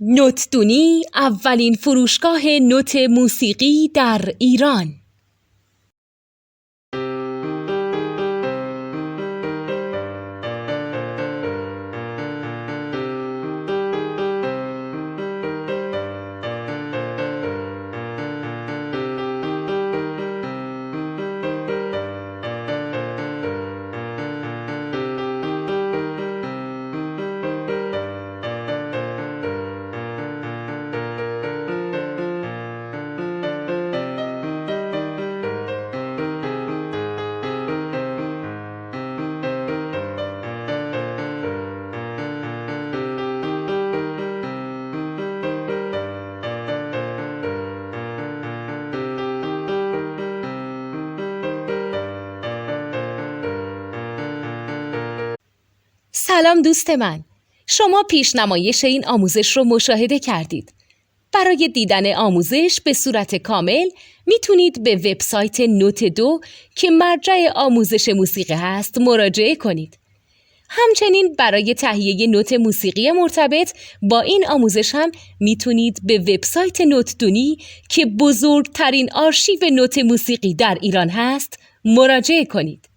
نوتدونی اولین فروشگاه نوت موسیقی در ایران. سلام دوست من، شما پیشنمایش این آموزش رو مشاهده کردید. برای دیدن آموزش به صورت کامل میتونید به وبسایت نوت2 که مرجع آموزش موسیقی هست مراجعه کنید. همچنین برای تهیه نوت موسیقی مرتبط با این آموزش هم میتونید به وبسایت نوتدونی که بزرگترین آرشیو نوت موسیقی در ایران هست مراجعه کنید.